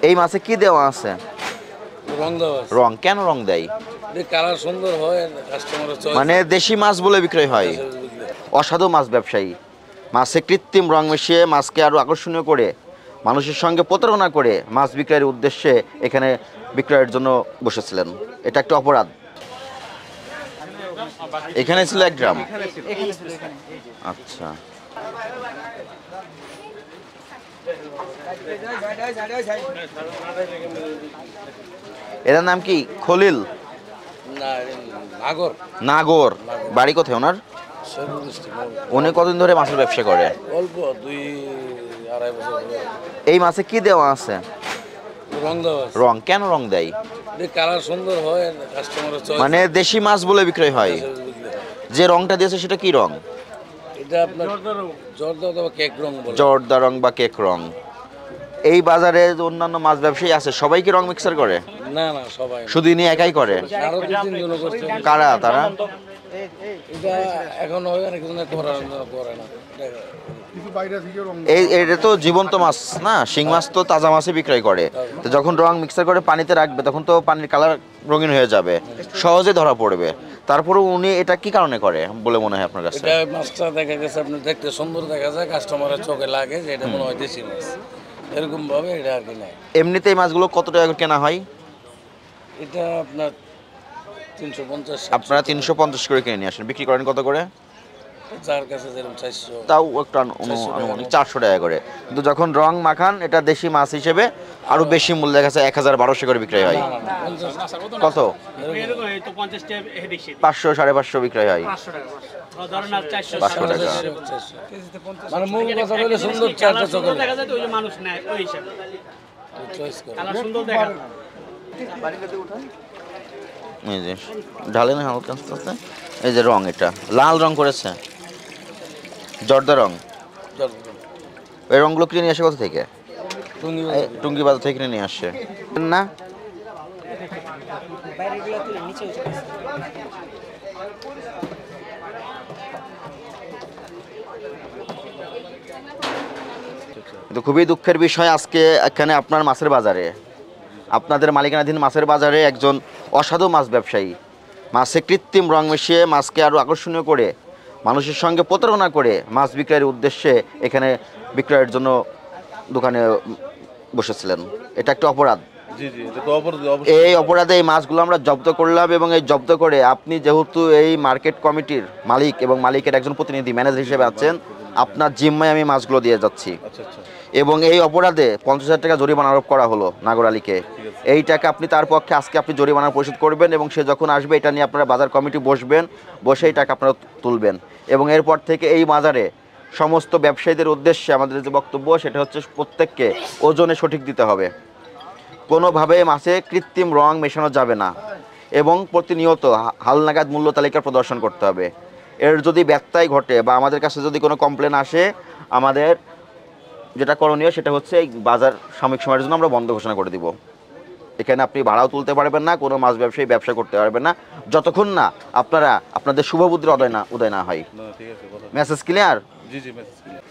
এই মাছে কি দেওয়া আছে? রং দেওয়া আছে। রং কেন রং দেয়? কালার সুন্দর হয়, কাস্টমারের চয়েস। মানে দেশি মাছ বলে বিক্রয় হয়। অসাধু মাছ ব্যবসায়ী মাছে কৃত্রিম রং মিশিয়ে মাছকে আরো আকর্ষণীয় করে মানুষের সঙ্গে প্রতারণা করে মাছ বিক্রয়ের উদ্দেশ্যে এখানে বিক্রয়ের জন্য বসেছিলেন। এটা একটা অপরাধ। এখানে ছিল 1 গ্রাম। আচ্ছা, এটার নাম কি? খলিল না, নাগর। নাগর। বাড়ি কোথায় ওনার? উনি কতদিন ধরে মাছের ব্যবসা করে? অল্প 2-2.5 বছর ধরে। এই মাছে কি দেওয়া আছে? রং দেওয়া আছে। রং কেন রং দেয়? কালার সুন্দর হয়, কাস্টমারের চয়েস। মানে দেশি মাছ বলে বিক্রয় হয়। যে রংটা দিয়েছে সেটা কি রং? এটা আপনার জর্দা অথবা কেক রং বলে। জর্দা রং বা কেক রং। এই বাজারে যে অন্যান্য মাছ ব্যবসায়ী আছে সবাই কি রং মিক্সার করে? না না, সবাই না। শুধু ইনি একাই করে? আরো 2-3 জন করছে। কারা তারা? এটা এখন হয় অনেক জন করে না। এটা তো জীবন্ত মাছ না, শিং মাছ তো তাজা মাছে বিক্রয় করে। তো যখন রং মিক্সার করে পানিতে রাখবে তখন তো পানির কালার রঙিন হয়ে যাবে, সহজে ধরা পড়বে। তারপরে উনি এটা কি কারণে করে বলে মনে হয় আপনার কাছে? এটা মাছটা দেখা গেছে আপনি দেখতে সুন্দর দেখা যায়, কাস্টমারের চোখে লাগে যে এটা মনে হয় দেশি মাছ, এরকম ভাবে এটা আর কি নাই। এমনিতে এই মাছগুলো কত টাকা করে কেনা হয়? এটা আপনার 350। আপনারা 350 করে কিনে নিয়ে আসেন, বিক্রি করেন কত করে? যার কাছে যেরকম 400। তাও একটু আনুমানিক 400 টাকা করে। কিন্তু যখন রং মাখান এটা দেশি মাছ হিসেবে আরো বেশি মূল্য, দেখা যাচ্ছে 1000-1200 করে বিক্রয় হয়। কত? 500 550 বিক্রয় হয়। 500 টাকা। মানে মূল কথা হলো সুন্দর চারটা চোখে দেখা যায়, ওই যে মানুষ নেয় ওই হিসাবে চয়েস করে। কালার সুন্দর দেখা। এই যে ঢালে না হালকা আস্তে আস্তে। এই যে রং, এটা লাল রং করেছে, জর্দা রং। এই রংগুলো কিনে নিয়ে আসে কোথা থেকে? টুঙ্গি বাজার থেকে কিনে নিয়ে আসে না? কিন্তু খুবই দুঃখের বিষয়, আজকে এখানে আপনার মাছের বাজারে, আপনাদের মালিকানাধীন মাছের বাজারে একজন অসাধু মাছ ব্যবসায়ী মাছে কৃত্রিম রং মিশিয়ে মাছকে আরও আকর্ষণীয় করে মানুষের সঙ্গে প্রতারণা করে মাছ বিক্রয়ের উদ্দেশ্যে এখানে বিক্রয়ের জন্য দোকানে বসেছিলেন। এটা একটা অপরাধ। এই অপরাধে এই মাছগুলো আমরা জব্দ করলাম, এবং এই জব্দ করে আপনি যেহেতু এই মার্কেট কমিটির মালিক এবং মালিকের একজন প্রতিনিধি ম্যানেজার হিসেবে আছেন, আপনার জিম্মায় আমি মাছগুলো দিয়ে যাচ্ছি। এবং এই অপরাধে 50,000 টাকা জরিমানা আরোপ করা হলো নাগর আলীকে। এই টাকা আপনি তার পক্ষে আজকে আপনি জরিমানা পরিশোধ করবেন, এবং সে যখন আসবে এটা নিয়ে আপনারা বাজার কমিটি বসবেন, বসে এই টাকা আপনারা তুলবেন। এবং এরপর থেকে এই বাজারে সমস্ত ব্যবসায়ীদের উদ্দেশ্যে আমাদের যে বক্তব্য সেটা হচ্ছে প্রত্যেককে ওজনে সঠিক দিতে হবে, কোনোভাবে মাছে কৃত্রিম রং মেশানো যাবে না, এবং প্রতিনিয়ত হালনাগাদ মূল্য তালিকা প্রদর্শন করতে হবে। এর যদি ব্যত্যয় ঘটে বা আমাদের কাছে যদি কোনো কমপ্লেন আসে, আমাদের যেটা করণীয় সেটা হচ্ছে এই বাজার সাময়িক সময়ের জন্য আমরা বন্ধ ঘোষণা করে দিব। এখানে আপনি ভাড়াও তুলতে পারবেন না, কোনো মাছ ব্যবসায়ী ব্যবসা করতে পারবেন না, যতক্ষণ না আপনারা আপনাদের শুভবুদ্ধির উদয় না হয়। Message clear? জি জি, মেসেজ ক্লিয়ার।